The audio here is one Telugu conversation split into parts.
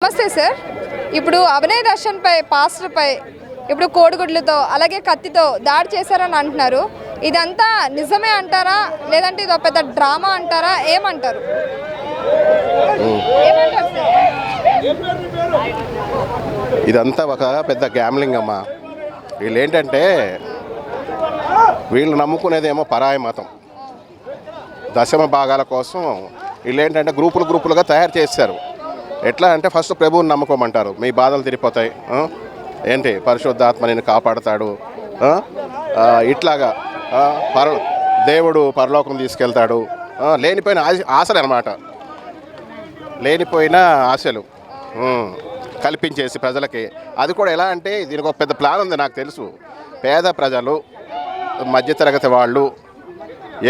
నమస్తే సార్. ఇప్పుడు అభినయ్ దర్శన్ పై పాస్టర్ పై ఇప్పుడు కోడిగుడ్లతో అలాగే కత్తితో దాడి చేశారని అంటున్నారు. ఇదంతా నిజమే అంటారా, లేదంటే ఇది ఒక పెద్ద డ్రామా అంటారా, ఏమంటారు? ఇదంతా ఒక పెద్ద గ్యామ్లింగ్ అమ్మా. వీళ్ళు ఏంటంటే వీళ్ళు నమ్ముకునేదేమో పరాయి మతం, దశమ భాగాల కోసం వీళ్ళు ఏంటంటే గ్రూపులుగా తయారు చేశారు. ఎట్లా అంటే ఫస్ట్ ప్రభువుని నమ్ముకోమంటారు, మీ బాధలు తిరిగిపోతాయి, ఏంటి పరిశుద్ధాత్మ నేను కాపాడుతాడు, ఇట్లాగా దేవుడు పరలోకం తీసుకెళ్తాడు, లేనిపోయిన ఆశలు అన్నమాట. లేనిపోయిన ఆశలు కల్పించేసి ప్రజలకి. అది కూడా ఎలా అంటే దీనికి ఒక పెద్ద ప్లాన్ ఉంది. నాకు తెలుసు, పేద ప్రజలు మధ్యతరగతి వాళ్ళు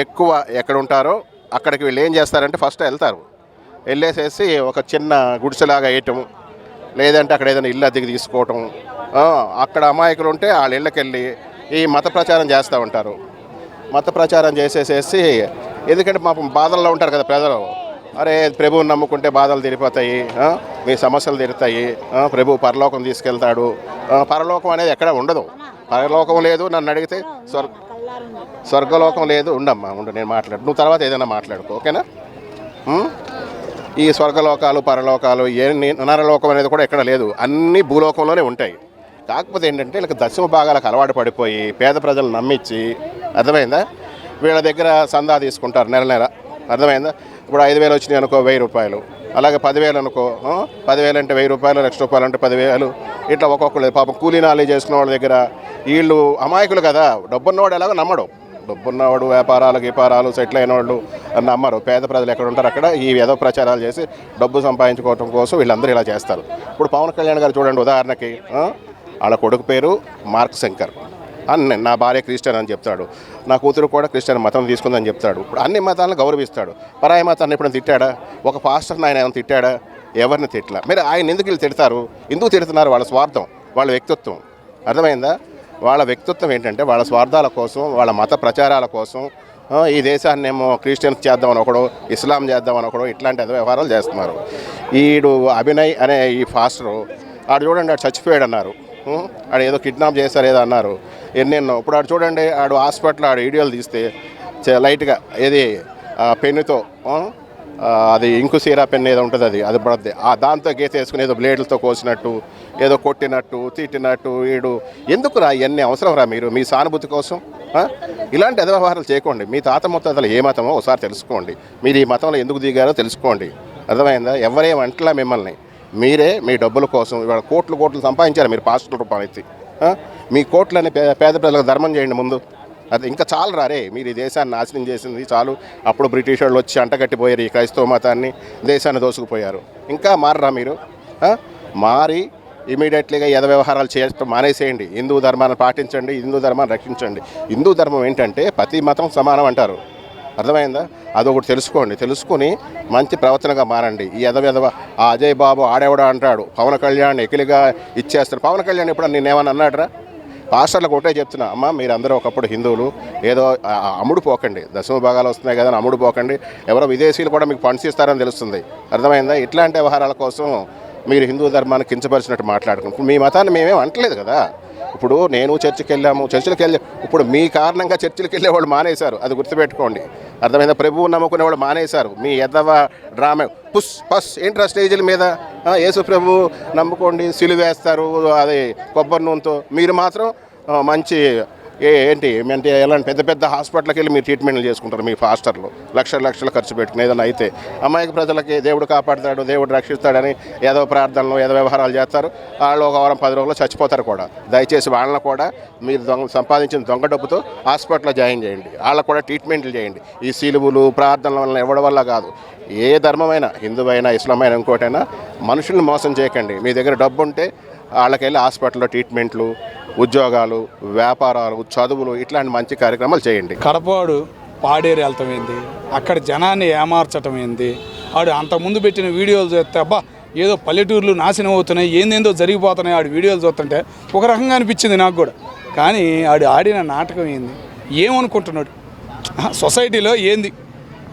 ఎక్కువ ఎక్కడ ఉంటారో అక్కడికి వీళ్ళు ఏం చేస్తారంటే ఫస్ట్ వెళ్తారు, వెళ్ళేసేసి ఒక చిన్న గుడిసెలాగా వేయటం, లేదంటే అక్కడ ఏదైనా ఇల్లు అద్దెకి తీసుకోవటం, అక్కడ అమాయకులు ఉంటే వాళ్ళ ఇళ్ళకి వెళ్ళి ఈ మత ప్రచారం చేస్తూ ఉంటారు. మత ప్రచారం చేసేసేసి, ఎందుకంటే పాపం బాధల్లో ఉంటారు కదా ప్రజలు. అరే ప్రభువుని నమ్ముకుంటే బాధలు తీరిపోతాయి, మీ సమస్యలు తీరుతాయి, ప్రభు పరలోకం తీసుకెళ్తాడు. పరలోకం అనేది ఎక్కడ ఉండదు, పరలోకం లేదు. నన్ను అడిగితే స్వర్గలోకం లేదు. ఉండమ్మా ఉండు, నేను మాట్లాడు, నువ్వు తర్వాత ఏదైనా మాట్లాడుకో, ఓకేనా? ఈ స్వర్గలోకాలు పరలోకాలు నరలోకం అనేది కూడా ఎక్కడ లేదు, అన్నీ భూలోకంలోనే ఉంటాయి. కాకపోతే ఏంటంటే వీళ్ళకి దశమ భాగాలకు అలవాటు పడిపోయి పేద ప్రజలు నమ్మించి, అర్థమైందా, వీళ్ళ దగ్గర సందా తీసుకుంటారు నెల. అర్థమైందా? ఇప్పుడు 5,000 వచ్చినాయి అనుకో, 1,000 రూపాయలు, అలాగే 10,000 అనుకో, 10,000 అంటే 1,000 రూపాయలు, ₹1,00,000 అంటే 10,000. ఇట్లా ఒక్కొక్కరు పాపం కూలీ నాలి చేసుకున్న వాళ్ళ దగ్గర. వీళ్ళు అమాయకులు కదా, డబ్బున్నవాడు ఎలాగో నమ్మడు. డబ్బున్నవాడు వ్యాపారాలు సెటిల్ అయిన వాళ్ళు నమ్మరు. పేద ప్రజలు ఎక్కడ ఉంటారు అక్కడ ఈ ఏదో ప్రచారాలు చేసి డబ్బు సంపాదించుకోవడం కోసం వీళ్ళందరూ ఇలా చేస్తారు. ఇప్పుడు పవన్ కళ్యాణ్ గారు చూడండి, ఉదాహరణకి వాళ్ళ కొడుకు పేరు మార్క్ శంకర్, నా భార్య క్రిస్టియన్ అని చెప్తాడు, నా కూతురు కూడా క్రిస్టియన్ మతం తీసుకుందని చెప్తాడు. ఇప్పుడు అన్ని మతాలను గౌరవిస్తాడు. పరాయి మతాన్ని ఎప్పుడైనా తిట్టాడా? ఒక పాస్టర్ని ఆయన ఏమైనా తిట్టాడా? ఎవరిని తిట్టలా. మీరు ఆయన ఎందుకు వీళ్ళు తిడతారు? ఎందుకు తిడుతున్నారు? వాళ్ళ స్వార్థం, వాళ్ళ వ్యక్తిత్వం. అర్థమైందా? వాళ్ళ వ్యక్తిత్వం ఏంటంటే వాళ్ళ స్వార్థాల కోసం, వాళ్ళ మత ప్రచారాల కోసం ఈ దేశాన్ని ఏమో క్రిస్టియన్స్ చేద్దామని ఒకడు, ఇస్లాం చేద్దామని ఒకడు, ఇట్లాంటి వ్యవహారాలు చేస్తున్నారు. ఈడు అభినయ్ అనే ఈ ఫాస్టరు ఆడు చూడండి, ఆడు చచ్చిపోయాడు అన్నారు, ఆడు ఏదో కిడ్నాప్ చేశారు ఏదో అన్నారు, ఎన్నెన్నో. ఇప్పుడు ఆడు చూడండి, ఆడు హాస్పిటల్ ఆడు వీడియోలు తీస్తే లైట్గా ఏది పెన్నుతో, అది ఇంకు సీరా పెన్ ఏదో ఉంటుంది, అది పడుద్ది, దాంతో గీత వేసుకుని ఏదో బ్లేడ్లతో కోసినట్టు, ఏదో కొట్టినట్టు, తిట్టినట్టు. వీడు ఎందుకురా ఇవన్నీ అవసరం రా? మీరు మీ సానుభూతి కోసం ఇలాంటి వ్యవహారాలు చేయకండి. మీ తాత ముత్తాతలు ఏ మతమో ఒకసారి తెలుసుకోండి. మీరు ఈ మతంలో ఎందుకు దిగారో తెలుసుకోండి. అర్థమైందా? ఎవరేమంటలా మిమ్మల్ని, మీరే మీ డబ్బుల కోసం ఇవాళ కోట్లు సంపాదించారు మీరు పాస్టర్ల రూపాయలు ఎత్తి. మీ కోట్లని పేద ప్రజలకు ధర్మం చేయండి ముందు. అది ఇంకా చాలు రారే, మీరు ఈ దేశాన్ని నాశనం చేసింది చాలు. అప్పుడు బ్రిటిష్ వాళ్ళు వచ్చి అంటగట్టిపోయారు ఈ క్రైస్తవ మతాన్ని, దేశాన్ని దోసుకుపోయారు. ఇంకా మారరా మీరు? మారి ఇమీడియట్లీగా వ్యవహారాలు చేయడం మానేసేయండి. హిందూ ధర్మాన్ని పాటించండి, హిందూ ధర్మాన్ని రక్షించండి. హిందూ ధర్మం ఏంటంటే ప్రతి మతం సమానం అంటారు. అర్థమైందా? అదొకటి తెలుసుకోండి. తెలుసుకుని మంచి ప్రవర్తనగా మారండి. ఈ ఆ అజయ్ బాబు ఆడేవాడు అంటాడు, పవన్ కళ్యాణ్ ఎకిలిగా ఇచ్చేస్తాడు. పవన్ కళ్యాణ్ ఇప్పుడు నేనేమన్నా అన్నాడరా? పాస్టర్లకు ఒకటే చెప్తున్నా, అమ్మ మీరందరూ ఒకప్పుడు హిందువులు, ఏదో అమ్ముడు పోకండి, దశమ భాగాలు వస్తున్నాయి కదా అమ్ముడు పోకండి. ఎవరో విదేశీయులు కూడా మీకు ఫండ్స్ ఇస్తారని తెలుస్తుంది. అర్థమైందా? ఇట్లాంటి వ్యవహారాల కోసం మీరు హిందూ ధర్మాన్ని కించపరిచినట్టు మాట్లాడుకుంటున్నారు. మీ మతాన్ని మేమేం అంటలేదు కదా. ఇప్పుడు నేను చర్చిలకు వెళ్ళి ఇప్పుడు మీ కారణంగా చర్చిలకు వెళ్ళే వాళ్ళు మానేశారు, అది గుర్తుపెట్టుకోండి. అర్థమైందా? ప్రభువు నమ్ముకునే వాళ్ళు మానేశారు. మీ డ్రామా పస్ ఏంట్రా స్టేజీల మీద యేసు ప్రభు నమ్ముకోండి, సిలువేస్తారు అది కొబ్బరి నూనెతో. మీరు మాత్రం మంచి ఏంటి అంటే ఎలాంటి పెద్ద హాస్పిటల్కి వెళ్ళి మీరు ట్రీట్మెంట్లు చేసుకుంటారు. మీ ఫాస్టర్లు లక్షలు ఖర్చు పెట్టుకుని ఏదైనా అయితే అమాయక ప్రజలకి దేవుడు కాపాడుతాడు, దేవుడు రక్షిస్తాడని ఏదో ప్రార్థనలు ఏదో వ్యవహారాలు చేస్తారు. వాళ్ళు ఒక వారం 10 రోజుల్లో చచ్చిపోతారు కూడా. దయచేసి వాళ్ళని కూడా మీరు సంపాదించిన దొంగ డబ్బుతో హాస్పిటల్లో జాయిన్ చేయండి, వాళ్ళకు కూడా ట్రీట్మెంట్లు చేయండి. ఈ సిలువులు ప్రార్థనల వల్ల ఇవ్వడం వల్ల కాదు. ఏ ధర్మమైనా, హిందువైనా ఇస్లాం అయినా ఇంకోటైనా మనుషుల్ని మోసం చేయకండి. మీ దగ్గర డబ్బు ఉంటే వాళ్ళకి వెళ్ళి హాస్పిటల్లో ట్రీట్మెంట్లు, ఉద్యోగాలు, వ్యాపారాలు, చదువులు, ఇట్లాంటి మంచి కార్యక్రమాలు చేయండి. కడపవాడు పాడేరు వెళ్తాం ఏంది, అక్కడ జనాన్ని ఏమార్చటం ఏంది, ఆడు అంతకుముందు పెట్టిన వీడియోలు చూస్తే అబ్బా ఏదో పల్లెటూర్లు నాశనం అవుతున్నాయి, ఏందేందో జరిగిపోతున్నాయి ఆడు వీడియోలు చూస్తుంటే ఒక రకంగా అనిపించింది నాకు కూడా. కానీ ఆడు ఆడిన నాటకం ఏంది, ఏమనుకుంటున్నాడు, సొసైటీలో ఏంది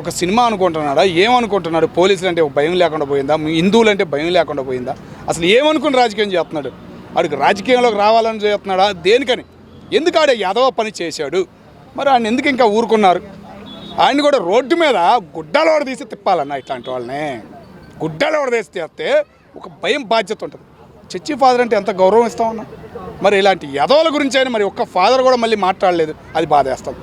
ఒక సినిమా అనుకుంటున్నాడా, ఏమనుకుంటున్నాడు? పోలీసులు అంటే ఒక భయం లేకుండా పోయిందా? హిందువులు అంటే భయం లేకుండా పోయిందా? అసలు ఏమనుకుని రాజకీయం చేస్తున్నాడు? వాడికి రాజకీయంలోకి రావాలని చేస్తున్నాడా? దేనికని? ఎందుకు ఆడే యాదవ పని చేశాడు? మరి ఆయన ఎందుకు ఇంకా ఊరుకున్నారు? ఆయన కూడా రోడ్డు మీద గుడ్డలోడ తీసి తిప్పాలన్న. ఇట్లాంటి వాళ్ళని గుడ్డలోడ తీసి తీస్తే ఒక భయం, బాధ్యత ఉంటుంది. చర్చి ఫాదర్ అంటే ఎంత గౌరవం ఇస్తామన్నా. మరి ఇలాంటి యదవుల గురించి అయినా మరి ఒక్క ఫాదర్ కూడా మళ్ళీ మాట్లాడలేదు, అది బాధేస్తుంది.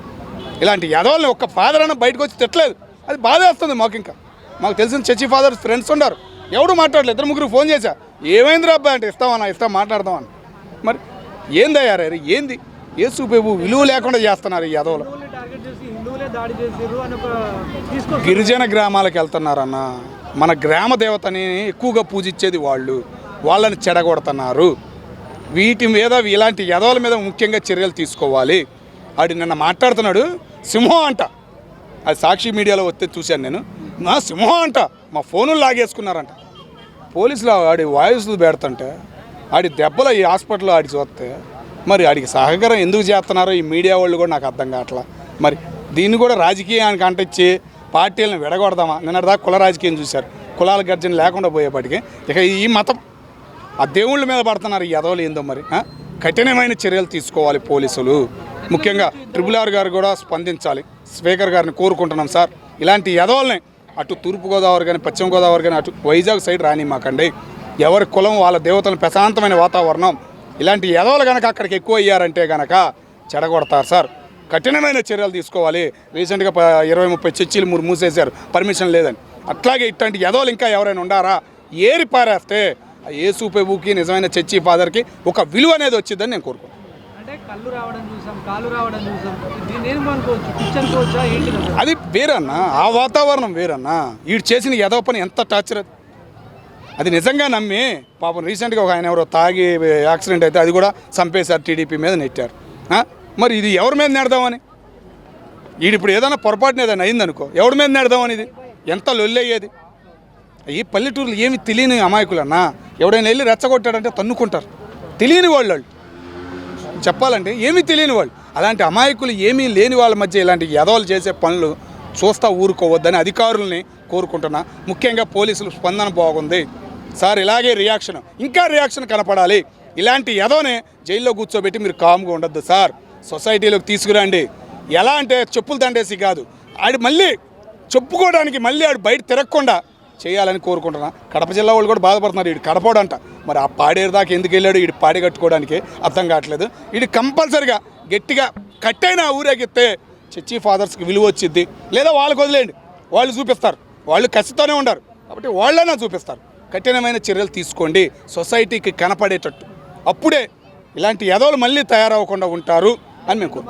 ఇలాంటి యదవుల్ని ఒక్క ఫాదర్ అయినా బయటకు వచ్చి తిట్టలేదు, అది బాధేస్తుంది మాకు. ఇంకా మాకు తెలిసిన చర్చి ఫాదర్స్ ఫ్రెండ్స్ ఉన్నారు, ఎవడు మాట్లాడలేదు. 2-3 ఫోన్ చేశా, ఏమైంది రా అబ్బాయి అంటే ఇస్తాం మాట్లాడదామని. మరి ఏందయ్యారు? ఏంది యేసు ప్రభు విలువ లేకుండా చేస్తున్నారు ఈ యదవులు. గిరిజన గ్రామాలకు వెళ్తున్నారన్న. మన గ్రామ దేవతని ఎక్కువగా పూజించేది వాళ్ళని చెడగొడుతున్నారు. వీటి మీద, ఇలాంటి యదవుల మీద ముఖ్యంగా చర్యలు తీసుకోవాలి. ఆడి నిన్న మాట్లాడుతున్నాడు, సింహం అంట. అది సాక్షి మీడియాలో వస్తే చూశాను నేను. నా సింహం అంట, మా ఫోనులు లాగేసుకున్నారంట. పోలీసులు ఆడి వాయిస్లు పెడుతుంటే, ఆడి దెబ్బలు ఈ హాస్పిటల్లో ఆడి చూస్తే, మరి ఆడికి సహకారం ఎందుకు చేస్తున్నారో ఈ మీడియా వాళ్ళు కూడా నాకు అర్థం కావట్లా. మరి దీన్ని కూడా రాజకీయానికి అంటించి పార్టీలను విడగొడదామా? నిన్నటిదాకా కుల రాజకీయం చూశారు, కులాల గర్జన లేకుండా పోయేపటికి ఇక ఈ మతం, ఆ దేవుళ్ళ మీద పడుతున్నారు ఈ యదవులు. ఏందో మరి కఠినమైన చర్యలు తీసుకోవాలి పోలీసులు. ముఖ్యంగా RRR గారు కూడా స్పందించాలి. స్పీకర్ గారిని కోరుకుంటున్నాం సార్, ఇలాంటి యదవుల్ని అటు తూర్పుగోదావరి కానీ, పశ్చిమ గోదావరి కానీ, అటు వైజాగ్ సైడ్ రానిమాకండి. ఎవరి కులం వాళ్ళ దేవతలను ప్రశాంతమైన వాతావరణం. ఇలాంటి యదవులు కనుక అక్కడికి ఎక్కువ అయ్యారంటే కనుక చెడగొడతారు సార్. కఠినమైన చర్యలు తీసుకోవాలి. రీసెంట్గా 20-30 చర్చిలు మూసేశారు, పర్మిషన్ లేదని. అట్లాగే ఇట్లాంటి యదవులు ఇంకా ఎవరైనా ఉండారా, ఏరి పారేస్తే ఆ యేసు ప్రభువుకి, నిజమైన చర్చి ఫాదర్కి ఒక విలువ అనేది వచ్చిందని నేను కోరుకుంటున్నాను. అది వేరన్నా, ఆ వాతావరణం వేరన్నా. వీడు చేసిన యదవ పని ఎంత టార్చర్. అది నిజంగా నమ్మి పాపం రీసెంట్గా ఒక ఆయన ఎవరో తాగి యాక్సిడెంట్ అయితే అది కూడా చంపేశారు, టీడీపీ మీద నెట్టారు. మరి ఇది ఎవరి మీద నెడదామని? వీడు ఇప్పుడు ఏదైనా పొరపాటున ఏదైనా అయిందనుకో, ఎవరి మీద నెడదామని? ఇది ఎంత లొల్లి అయ్యేది. ఈ పల్లెటూరులో ఏమి తెలియని అమాయకులన్నా. ఎవడైనా వెళ్ళి రెచ్చగొట్టాడంటే తన్నుకుంటారు, తెలియని వాళ్ళు చెప్పాలంటే ఏమీ తెలియని వాళ్ళు. అలాంటి అమాయకులు, ఏమీ లేని వాళ్ళ మధ్య ఇలాంటి యదవులు చేసే పనులు చూస్తా ఊరుకోవద్దని అధికారులని కోరుకుంటున్నా. ముఖ్యంగా పోలీసులు స్పందన బాగుంది సార్. ఇలాగే ఇంకా రియాక్షన్ కనపడాలి. ఇలాంటి యదవనే జైల్లో కూర్చోబెట్టి మీరు కామ్గా ఉండొద్దు సార్. సొసైటీలోకి తీసుకురండి. ఎలా అంటే చెప్పులు దండేసి కాదు, ఆడి మళ్ళీ చెప్పుకోవడానికి మళ్ళీ ఆడు బయట తిరగకుండా చేయాలని కోరుకుంటున్నా. కడప జిల్లా వాళ్ళు కూడా బాధపడుతున్నారు, వీడు కడపోడంట. మరి ఆ పాడేరు దాకా ఎందుకు వెళ్ళాడు? వీడు పాడి కట్టుకోవడానికి అర్థం కావట్లేదు. వీడు కంపల్సరిగా గట్టిగా కట్టైనా ఊరేగిస్తే చర్చి ఫాదర్స్కి విలువ వచ్చింది. లేదా వాళ్ళకి వదిలేయండి, వాళ్ళు చూపిస్తారు. వాళ్ళు కసితోనే ఉండరు కాబట్టి వాళ్ళైనా చూపిస్తారు. కఠినమైన చర్యలు తీసుకోండి సొసైటీకి కనపడేటట్టు. అప్పుడే ఇలాంటి యదవులు మళ్ళీ తయారవ్వకుండా ఉంటారు అని మేము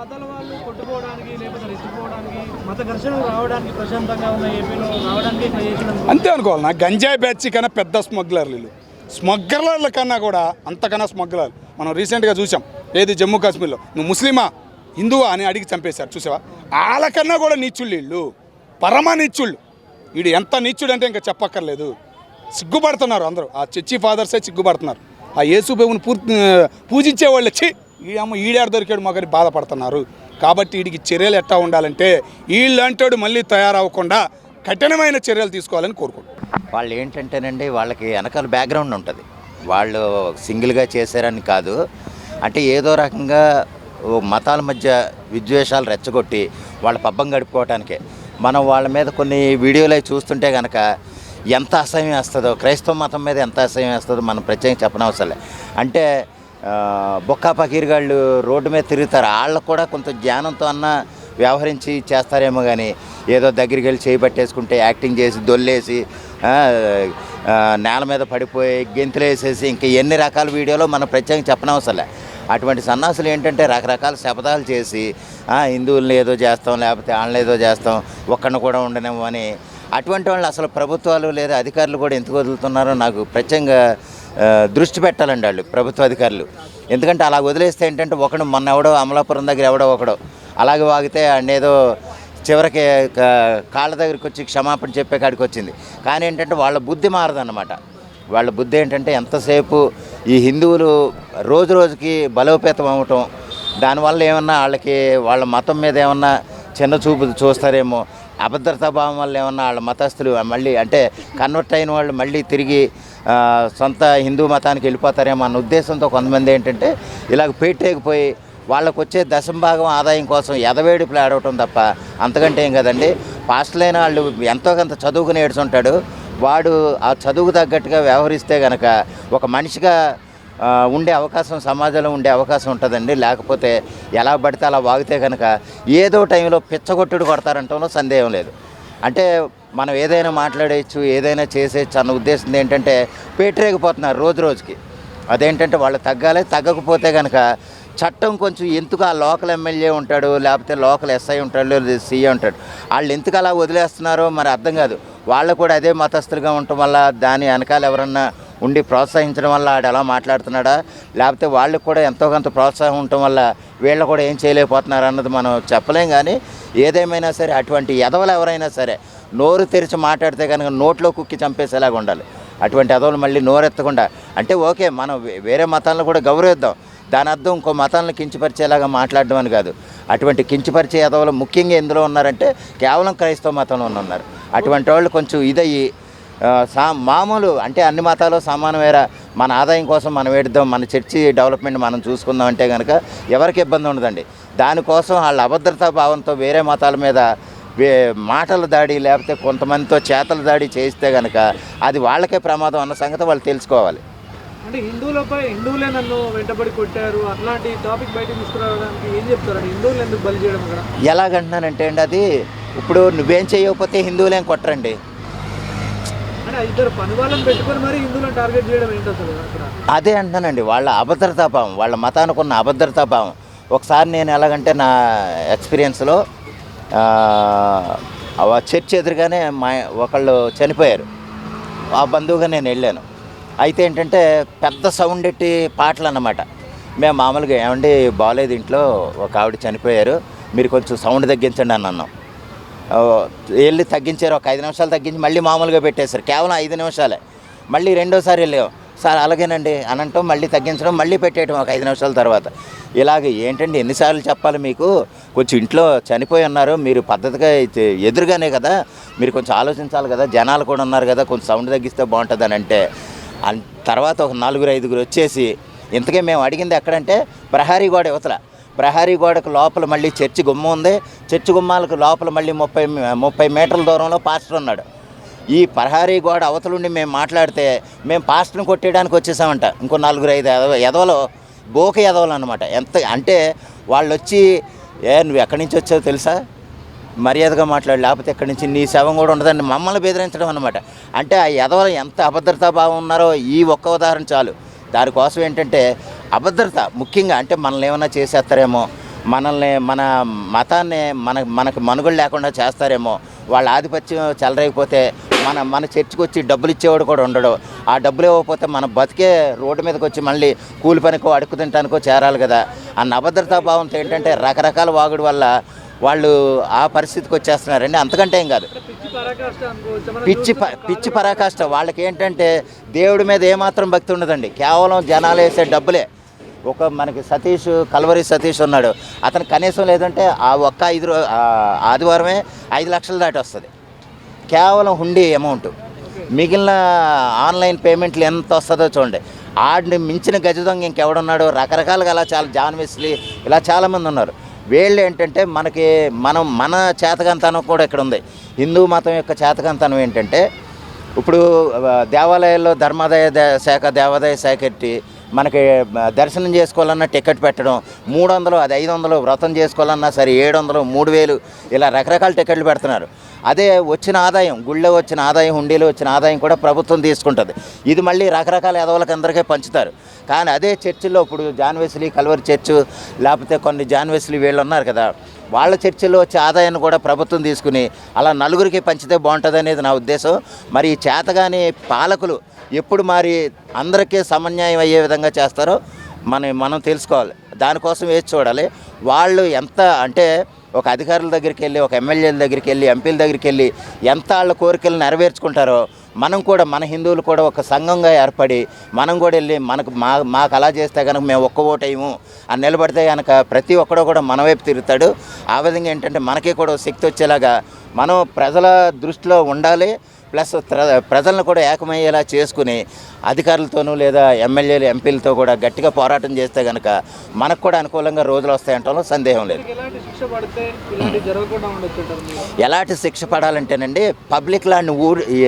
అంతే అనుకోవాలి. నా గంజాయి బ్యాచ్ కన్నా పెద్ద స్మగ్లర్ల కన్నా కూడా అంతకన్నా స్మగ్లర్. మనం రీసెంట్గా చూసాం, ఏది జమ్మూ కాశ్మీర్లో, నువ్వు ముస్లిమా హిందువా అని అడిగి చంపేశారు చూసావా? వాళ్ళకన్నా కూడా నీచుళ్ళు వీళ్ళు, పరమ నీచుళ్ళు. వీడు ఎంత నీచుడు అంటే ఇంకా చెప్పక్కర్లేదు. సిగ్గుపడుతున్నారు అందరూ, ఆ చర్చి ఫాదర్సే సిగ్గుపడుతున్నారు. ఆ యేసు ప్రభువుని పూజించే వాళ్ళు వచ్చి ఈడాడు దొరికాడు మాకని బాధపడుతున్నారు. కాబట్టి వీడికి చర్యలు ఎట్టా ఉండాలంటే వీళ్ళంటాడు మళ్ళీ తయారవ్వకుండా కఠినమైన చర్యలు తీసుకోవాలని కోరుకుంటున్నాను. వాళ్ళు ఏంటంటేనండి, వాళ్ళకి వెనకాల బ్యాక్గ్రౌండ్ ఉంటుంది. వాళ్ళు సింగిల్గా చేశారని కాదు, అంటే ఏదో రకంగా మతాల మధ్య విద్వేషాలు రెచ్చగొట్టి వాళ్ళ పబ్బం గడుపుకోవటానికే. మనం వాళ్ళ మీద కొన్ని వీడియోలు చూస్తుంటే కనుక ఎంత అసహ్యం వేస్తుందో, క్రైస్తవ మతం మీద ఎంత అసహ్యం వేస్తుందో మనం ప్రత్యేకంగా చెప్పనవసరం. అంటే బొక్కా పకీర్గాళ్ళు రోడ్డు మీద తిరుగుతారు, వాళ్ళకు కూడా కొంత జ్ఞానంతో అన్న వ్యవహరించి చేస్తారేమో కానీ ఏదో దగ్గరికి వెళ్ళి చేయబట్టేసుకుంటే యాక్టింగ్ చేసి దొల్లేసి నేల మీద పడిపోయి గెంతులేసేసి ఇంకా ఎన్ని రకాల వీడియోలో మనం ప్రత్యేకంగా చెప్పనవసరం. అటువంటి సన్నాసులు ఏంటంటే రకరకాల శపథాలు చేసి హిందువులను ఏదో చేస్తాం, లేకపోతే వాళ్ళని ఏదో చేస్తాం, ఒక్కడిని కూడా ఉండనేమో అని. అటువంటి వాళ్ళు అసలు ప్రభుత్వాలు లేదా అధికారులు కూడా ఎందుకు వదులుతున్నారో నాకు ప్రత్యేకంగా దృష్టి పెట్టాలండి వాళ్ళు ప్రభుత్వ అధికారులు. ఎందుకంటే అలా వదిలేస్తే ఏంటంటే ఒకడు మొన్న ఎవడో అమలాపురం దగ్గర ఎవడో ఒకడో అలాగే వాగితే అనేదో చివరికి కాళ్ళ దగ్గరికి వచ్చి క్షమాపణ చెప్పే కాడికి వచ్చింది. కానీ ఏంటంటే వాళ్ళ బుద్ధి మారదన్నమాట. వాళ్ళ బుద్ధి ఏంటంటే ఎంతసేపు ఈ హిందువులు రోజు రోజుకి బలోపేతం అవ్వటం, దానివల్ల ఏమన్నా వాళ్ళకి వాళ్ళ మతం మీద ఏమన్నా చిన్న చూపు చూస్తారేమో అభద్రతా భావం వల్ల ఏమన్నా వాళ్ళ మతస్థులు మళ్ళీ అంటే కన్వర్ట్ అయిన వాళ్ళు మళ్ళీ తిరిగి సొంత హిందూ మతానికి వెళ్ళిపోతారేమో అన్న ఉద్దేశంతో కొంతమంది ఏంటంటే ఇలాగ పెట్టేకపోయి వాళ్ళకు వచ్చే దశంభాగం ఆదాయం కోసం ఎదవేడుపులు ఆడవటం తప్ప అంతకంటే ఏం కదండి. పాస్టలైన వాళ్ళు ఎంతో కొంత చదువుకుని ఏడ్చుంటాడు, వాడు ఆ చదువుకు తగ్గట్టుగా వ్యవహరిస్తే కనుక ఒక మనిషిగా ఉండే అవకాశం, సమాజంలో ఉండే అవకాశం ఉంటుందండి. లేకపోతే ఎలా పడితే అలా వాగితే కనుక ఏదో టైంలో పిచ్చగొట్టుడు కొడతారంటంలో సందేహం లేదు. అంటే మనం ఏదైనా మాట్లాడేయచ్చు, ఏదైనా చేసేయచ్చు అన్న ఉద్దేశం ఏంటంటే పేటరేగిపోతున్నారు రోజు రోజుకి. అదేంటంటే వాళ్ళు తగ్గాలి, తగ్గకపోతే కనుక చట్టం కొంచెం ఎందుకు ఆ లోకల్ ఎమ్మెల్యే ఉంటాడు, లేకపోతే లోకల్ ఎస్ఐ ఉంటాడు, లేదా సీఏ ఉంటాడు, వాళ్ళు ఎందుకు అలా వదిలేస్తున్నారో మరి అర్థం కాదు. వాళ్ళు కూడా అదే మతస్థులుగా ఉండటం వల్ల దాని వెనకాల ఎవరన్నా ఉండి ప్రోత్సహించడం వల్ల ఆడు ఎలా మాట్లాడుతున్నాడా, లేకపోతే వాళ్ళకి కూడా ఎంతో కొంత ప్రోత్సాహం ఉండటం వల్ల వీళ్ళు కూడా ఏం చేయలేకపోతున్నారు అన్నది మనం చెప్పలేం. కానీ ఏదేమైనా సరే అటువంటి ఎదవలు ఎవరైనా సరే నోరు తెరిచి మాట్లాడితే కనుక నోట్లో కుక్కి చంపేసేలాగా ఉండాలి. అటువంటి ఎదవలు మళ్ళీ నోరెత్తకుండా, అంటే ఓకే మనం వేరే మతాలను కూడా గౌరవిద్దాం, దాని అర్థం ఇంకో మతాలను కించపరిచేలాగా మాట్లాడడం అని కాదు. అటువంటి కించపరిచే ఎదవలు ముఖ్యంగా ఎందులో ఉన్నారంటే కేవలం క్రైస్తవ మతంలో ఉన్నారు. అటువంటి వాళ్ళు కొంచెం ఇదయ్యి మామూలు అంటే అన్ని మతాలు సమానమేరా, మన ఆదాయం కోసం మనం వేడుద్దాం, మన చర్చి డెవలప్మెంట్ మనం చూసుకుందాం అంటే కనుక ఎవరికి ఇబ్బంది ఉండదండి. దానికోసం వాళ్ళ అభద్రతా భావంతో వేరే మతాల మీద మాటల దాడి లేకపోతే కొంతమందితో చేతల దాడి చేస్తే కనుక అది వాళ్ళకే ప్రమాదం అన్న సంగతి వాళ్ళు తెలుసుకోవాలి. అంటే హిందువులే నన్ను వెంటబడి కొట్టారు అట్లాంటి టాపిక్ బయట తీసుకురావడానికి ఏం చెప్తారండి? హిందువులు ఎందుకు బలి చేయడం అక్కడ? ఎలాగంటున్నానంటే అండి, అది ఇప్పుడు నువ్వేం చేయకపోతే హిందువులేం కొట్టరండి. అంటే ఇద్దరు పని వాళ్ళని పెట్టుకొని మరి హిందువులను టార్గెట్ చేయడం ఏంటో అక్కడ? అదే అంటున్నానండి, వాళ్ళ అభద్రతాభావం, వాళ్ళ మతానికి ఉన్న అభద్రతాభావం. ఒకసారి నేను ఎలాగంటే నా ఎక్స్పీరియన్స్లో చర్చ్ ఎదురుగానే ఒకళ్ళు చనిపోయారు, ఆ బంధువుగా నేను వెళ్ళాను. అయితే ఏంటంటే పెద్ద సౌండ్ ఎట్టి పాటలు అన్నమాట. మేము మామూలుగా ఏమండి బాగాలేదు, ఇంట్లో ఒక ఆవిడ చనిపోయారు, మీరు కొంచెం సౌండ్ తగ్గించండి అని అన్నాం. వెళ్ళి తగ్గించారు, ఒక 5 నిమిషాలు తగ్గించి మళ్ళీ మామూలుగా పెట్టేశారు. కేవలం 5 నిమిషాలే. మళ్ళీ రెండోసారి వెళ్ళాం, సార్ అలాగేనండి అని అంటాం, మళ్ళీ తగ్గించడం, మళ్ళీ పెట్టేయటం ఒక 5 నిమిషాల తర్వాత. ఇలాగ ఏంటండి ఎన్నిసార్లు చెప్పాలి మీకు, కొంచెం ఇంట్లో చనిపోయి ఉన్నారు, మీరు పద్ధతిగా ఎదురుగానే కదా, మీరు కొంచెం ఆలోచించాలి కదా, జనాలు కూడా ఉన్నారు కదా, కొంచెం సౌండ్ తగ్గిస్తే బాగుంటుంది అని అంటే తర్వాత ఒక 4-5 వచ్చేసి ఇంతకే మేము అడిగింది ఎక్కడంటే ప్రహారీ గోడ యువతల, ప్రహారీ గోడకు లోపల మళ్ళీ చర్చి గుమ్మం ఉంది, చర్చి గుమ్మాలకు లోపల మళ్ళీ 30 మీటర్ల దూరంలో పాస్టర్ ఉన్నాడు. ఈ ప్రహారీ గోడ అవతలుండి మేము మాట్లాడితే మేము పాస్టర్ని కొట్టేయడానికి వచ్చేసామంట. ఇంకో 4-5 ఎదవలు, బోక ఎదవలు అనమాట. ఎంత అంటే వాళ్ళు వచ్చి నువ్వు ఎక్కడి నుంచి వచ్చావో తెలుసా, మర్యాదగా మాట్లాడు, లేకపోతే ఎక్కడి నుంచి నీ శవం కూడా ఉండదండి, మమ్మల్ని బెదిరించడం అనమాట. అంటే ఆ ఎదవలు ఎంత అభద్రతా భావం ఉన్నారో ఈ ఒక్క ఉదాహరణ చాలు. దానికోసం ఏంటంటే అభద్రత ముఖ్యంగా, అంటే మనల్ని ఏమైనా చేసేస్తారేమో, మనల్ని మన మతాన్ని మనకు మనుగడ లేకుండా చేస్తారేమో, వాళ్ళ ఆధిపత్యం చెలరేగిపోతే మన చర్చికి వచ్చి డబ్బులు ఇచ్చేవాడు కూడా ఉండడు, ఆ డబ్బులు ఇవ్వకపోతే మన బతికే రోడ్డు మీదకి వచ్చి మళ్ళీ కూలి పనికో అడుక్కు తినడానికో చేరాలి కదా అన్న అభద్రతా భావంతో ఏంటంటే రకరకాల వాగుడు వల్ల వాళ్ళు ఆ పరిస్థితికి వచ్చేస్తున్నారండి. అంతకంటే ఏం కాదు, పిచ్చి పరాకాష్ట. వాళ్ళకి ఏంటంటే దేవుడి మీద ఏమాత్రం భక్తి ఉండదండి, కేవలం జనాలు వేసే డబ్బులే. ఒక మనకి కల్వరి సతీష్ ఉన్నాడు, అతను కనీసం లేదంటే ఆ ఒక్క ఆదివారమే 5 లక్షలు దాటి వస్తుంది, కేవలం హుండీ అమౌంట్. మిగిలిన ఆన్లైన్ పేమెంట్లు ఎంత వస్తుందో చూడండి. ఆడిని మించిన గజ దొంగ ఇంకెవడున్నాడు, రకరకాలుగా అలా చాలా జాన్ వెస్లీ ఇలా చాలామంది ఉన్నారు. వీళ్ళు ఏంటంటే మన చేతకంతనం కూడా ఇక్కడ ఉంది. హిందూ మతం యొక్క చేతకంతనం ఏంటంటే ఇప్పుడు దేవాలయాల్లో ధర్మాదాయ శాఖ, దేవాదాయ శాఖ ఎట్టి మనకి దర్శనం చేసుకోవాలన్నా టికెట్ పెట్టడం 300, అది 500, వ్రతం చేసుకోవాలన్నా సరే 700, 3000 ఇలా రకరకాల టికెట్లు పెడుతున్నారు. అదే వచ్చిన ఆదాయం, గుళ్ళో వచ్చిన ఆదాయం, హుండీలో వచ్చిన ఆదాయం కూడా ప్రభుత్వం తీసుకుంటుంది. ఇది మళ్ళీ రకరకాల ఎదవలకు అందరికీ పంచుతారు. కానీ అదే చర్చిల్లో ఇప్పుడు జాన్ వెస్లీ, కల్వరి చర్చు, లేకపోతే కొన్ని జాన్ వెస్లీ వీళ్ళు ఉన్నారు కదా, వాళ్ళ చర్చిల్లో వచ్చే ఆదాయాన్ని కూడా ప్రభుత్వం తీసుకుని అలా నలుగురికి పంచితే బాగుంటుంది అనేది నా ఉద్దేశం. మరి ఈ చేతగాని పాలకులు ఎప్పుడు మరి అందరికీ సమన్యాయం అయ్యే విధంగా చేస్తారో మనం తెలుసుకోవాలి. దానికోసం వేచి చూడాలి. వాళ్ళు ఎంత అంటే ఒక అధికారుల దగ్గరికి వెళ్ళి, ఒక ఎమ్మెల్యేల దగ్గరికి వెళ్ళి, ఎంపీల దగ్గరికి వెళ్ళి ఎంత వాళ్ళ కోరికలు నెరవేర్చుకుంటారో మనం కూడా మన హిందువులు కూడా ఒక సంఘంగా ఏర్పడి మనం కూడా వెళ్ళి మాకు అలా చేస్తే కనుక మేము ఒక్క ఓటేయము అని నిలబడితే కనుక ప్రతి ఒక్కడో కూడా మన వైపు తిరుగుతాడు. ఆ విధంగా ఏంటంటే మనకి కూడా శక్తి వచ్చేలాగా మనం ప్రజల దృష్టిలో ఉండాలి. ప్లస్ ప్రజలను కూడా ఏకమయ్యేలా చేసుకుని అధికారులతోనూ లేదా ఎమ్మెల్యేలు ఎంపీలతో కూడా గట్టిగా పోరాటం చేస్తే కనుక మనకు కూడా అనుకూలంగా రోజులు వస్తాయంటంలో సందేహం లేదు. ఎలాంటి శిక్ష పడితే ఇలాంటి జరగకుండా ఉండొచ్చు? ఎలాంటి శిక్ష పడాలంటేనండి, పబ్లిక్ ల్యాండ్ని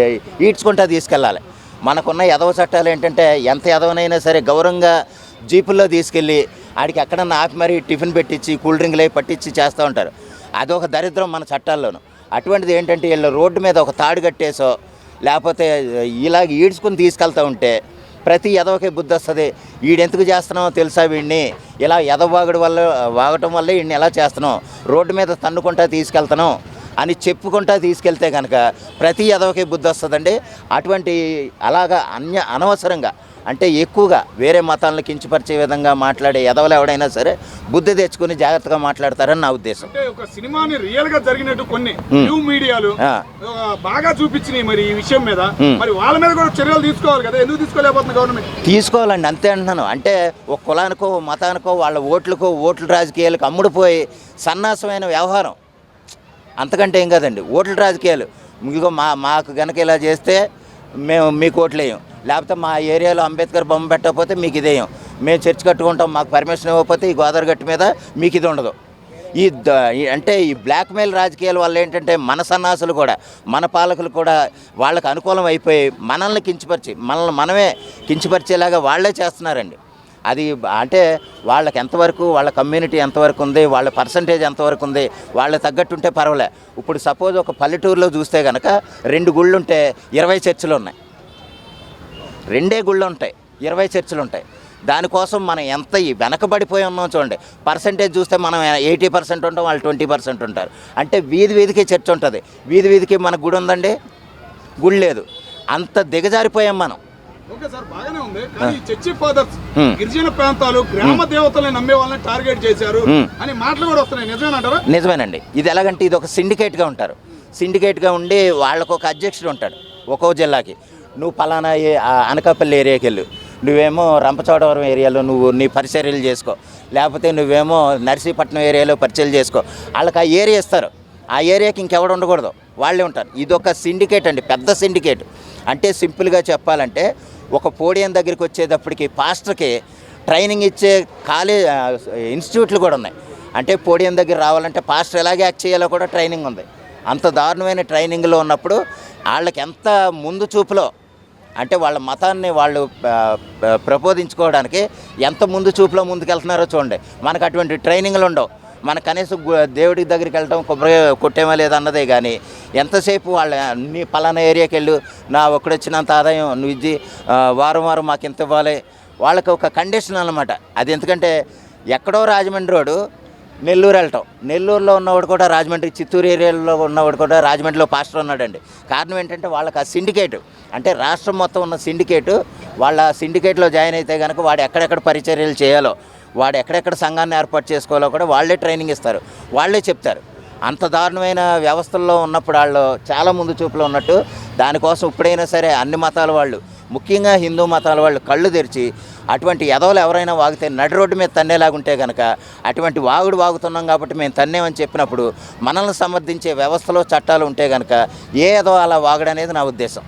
ఈడ్చుకుంటా తీసుకెళ్ళాలి. మనకున్న ఎదవ చట్టాలు ఏంటంటే ఎంత ఎదవనైనా సరే గౌరవంగా జీపుల్లో తీసుకెళ్ళి ఆడికి ఎక్కడన్నా ఆపి మరీ టిఫిన్ పెట్టించి కూల్ డ్రింక్లు అవి పట్టించి చేస్తూ ఉంటారు. అదొక దరిద్రం మన చట్టాల్లోనూ. అటువంటిది ఏంటంటే వీళ్ళు రోడ్డు మీద ఒక తాడు కట్టేసో లేకపోతే ఇలాగ ఈడ్చుకుని తీసుకెళ్తూ ఉంటే ప్రతి ఎదవకి బుద్ధి వస్తుంది. వీడెందుకు చేస్తున్నామో తెలుసా, వీడిని ఇలా వాగటం వల్ల వీడిని ఎలా చేస్తున్నాం, రోడ్డు మీద తన్నుకుంటా తీసుకెళ్తున్నాం అని చెప్పుకుంటా తీసుకెళ్తే కనుక ప్రతి ఎదవకి బుద్ధి వస్తుందండి. అటువంటి అలాగా అనవసరంగా అంటే ఎక్కువగా వేరే మతాలను కించపరిచే విధంగా మాట్లాడే ఎదవలు ఎవడైనా సరే బుద్ధి తెచ్చుకుని జాగ్రత్తగా మాట్లాడతారని నా ఉద్దేశం. అంటే ఒక సినిమాని రియల్ గా జరిగినట్టు కొన్ని న్యూ మీడియాలు బాగా చూపించినాయి మరి ఈ విషయం మీద. మరి వాళ్ళ మీద కూడా చర్యలు తీసుకోవాలి కదా, ఎందుకు తీసుకోలేకపోతుంది గవర్నమెంట్? తీసుకోవాలండి, అంతే అంటున్నాను. అంటే ఒక కులానికో మతానికో వాళ్ళ ఓట్ల రాజకీయాలకు అమ్ముడుపోయి సన్నాసమైన వ్యవహారం, అంతకంటే ఏం కాదండి. ఓట్ల రాజకీయాలు ఇదిగో మాకు గనక ఇలా చేస్తే మేము మీకు ఓట్లేయం, లేకపోతే మా ఏరియాలో అంబేద్కర్ బొమ్మ పెట్టకపోతే మీకు ఇదేయం, మేము చర్చ్ కట్టుకుంటాం, మాకు పర్మిషన్ ఇవ్వకపోతే ఈ గోదావరి గట్టు మీద మీకు ఇది ఉండదు. అంటే ఈ బ్లాక్మెయిల్ రాజకీయాల వల్ల ఏంటంటే మన సన్నాసులు కూడా మన పాలకులు కూడా వాళ్ళకు అనుకూలం అయిపోయి మనల్ని మనమే కించపరిచేలాగా వాళ్ళే చేస్తున్నారండి. అది అంటే వాళ్ళకి ఎంతవరకు, వాళ్ళ కమ్యూనిటీ ఎంతవరకు ఉంది, వాళ్ళ పర్సంటేజ్ ఎంతవరకు ఉంది, వాళ్ళకి తగ్గట్టుంటే పర్వాలే. ఇప్పుడు సపోజ్ ఒక పల్లెటూరులో చూస్తే కనుక 2 గుళ్ళు ఉంటే 20 చర్చిలు ఉన్నాయి, 2 గుళ్ళు ఉంటాయి 20 చర్చిలు ఉంటాయి. దానికోసం మనం ఎంత వెనకబడిపోయి ఉన్నాం చూడండి. పర్సంటేజ్ చూస్తే మనం 80% ఉంటాం, వాళ్ళు 20% ఉంటారు. అంటే వీధికి చర్చ్ ఉంటుంది, వీధికి మన గుడి ఉందండి, గుడి లేదు. అంత దిగజారిపోయాం మనం. ఓకే సార్, బాగానే ఉంది. కానీ చర్చి ఫాదర్స్ గిరిజన ప్రాంతాలు గ్రామ దేవతల్ని నమ్మే వాళ్ళని టార్గెట్ చేశారు అని మాటలు కూడా వస్తున్నాయి, నిజమేనంటారా? నిజమేనండి. ఇది ఎలాగంటే ఇది ఒక సిండికేట్గా ఉంటారు. సిండికేట్గా ఉండి వాళ్ళకు ఒక అధ్యక్షుడు ఉంటాడు ఒక్కో జిల్లాకి. నువ్వు పలానా అనకాపల్లి ఏరియాకి వెళ్ళు, నువ్వేమో రంపచోడవరం ఏరియాలో నీ పరిచర్యలు చేసుకో, లేకపోతే నువ్వేమో నర్సీపట్నం ఏరియాలో పరిచర్యలు చేసుకో. వాళ్ళకి ఆ ఏరియా ఇస్తారు, ఆ ఏరియాకి ఇంకెవడు ఉండకూడదు, వాళ్ళే ఉంటారు. ఇదొక సిండికేట్ అండి, పెద్ద సిండికేట్. అంటే సింపుల్గా చెప్పాలంటే ఒక పోడియం దగ్గరికి వచ్చేటప్పటికి పాస్టర్కి ట్రైనింగ్ ఇచ్చే ఇన్స్టిట్యూట్లు కూడా ఉన్నాయి. అంటే పోడియం దగ్గర రావాలంటే పాస్టర్ ఎలాగే యాక్ట్ చేయాలో కూడా ట్రైనింగ్ ఉంది. అంత దారుణమైన ట్రైనింగ్లో ఉన్నప్పుడు వాళ్ళకి ఎంత ముందు చూపులో, అంటే వాళ్ళ మతాన్ని వాళ్ళు ప్రబోధించుకోవడానికి ఎంత ముందు చూపులో ముందుకెళ్తున్నారో చూడండి. మనకు అటువంటి ట్రైనింగ్లు ఉండవు. మన కనీసం దేవుడి దగ్గరికి వెళ్ళటం, కొబ్బరి కొట్టేమా లేదన్నదే కానీ ఎంతసేపు నీ పలానా ఏరియాకి వెళ్ళు, నా ఒక్కడొచ్చినంత ఆదాయం నువ్వు ఇచ్చి వారం మాకు ఇంత ఇవ్వాలి. వాళ్ళకి ఒక కండిషన్ అన్నమాట అది. ఎందుకంటే ఎక్కడో రాజమండ్రి రోడ్డు నెల్లూరు వెళ్ళటం, నెల్లూరులో ఉన్నవాడు కూడా రాజమండ్రి, చిత్తూరు ఏరియాలో ఉన్నవాడు కూడా రాజమండ్రిలో పాస్టర్ ఉన్నాడండి. కారణం ఏంటంటే వాళ్ళకి ఆ సిండికేటు, అంటే రాష్ట్రం మొత్తం ఉన్న సిండికేటు, వాళ్ళ సిండికేట్లో జాయిన్ అయితే కనుక వాడు ఎక్కడెక్కడ పరిచర్యలు చేయాలో, వాడు ఎక్కడెక్కడ సంఘాన్ని ఏర్పాటు చేసుకోవాలో కూడా వాళ్ళే ట్రైనింగ్ ఇస్తారు, వాళ్ళే చెప్తారు. అంత దారుణమైన వ్యవస్థల్లో ఉన్నప్పుడు వాళ్ళు చాలా ముందు చూపులో ఉన్నట్టు. దానికోసం ఇప్పుడైనా సరే అన్ని మతాల వాళ్ళు, ముఖ్యంగా హిందూ మతాల వాళ్ళు కళ్ళు తెరిచి అటువంటి ఎదవలు ఎవరైనా వాగితే నడి రోడ్డు మీద తన్నేలాగుంటే కనుక, అటువంటి వాగుతున్నాం కాబట్టి మేము తన్నేమని చెప్పినప్పుడు మనల్ని సమర్థించే వ్యవస్థలో చట్టాలు ఉంటే కనుక ఏ ఎదవ అలా వాగడనేది నా ఉద్దేశం.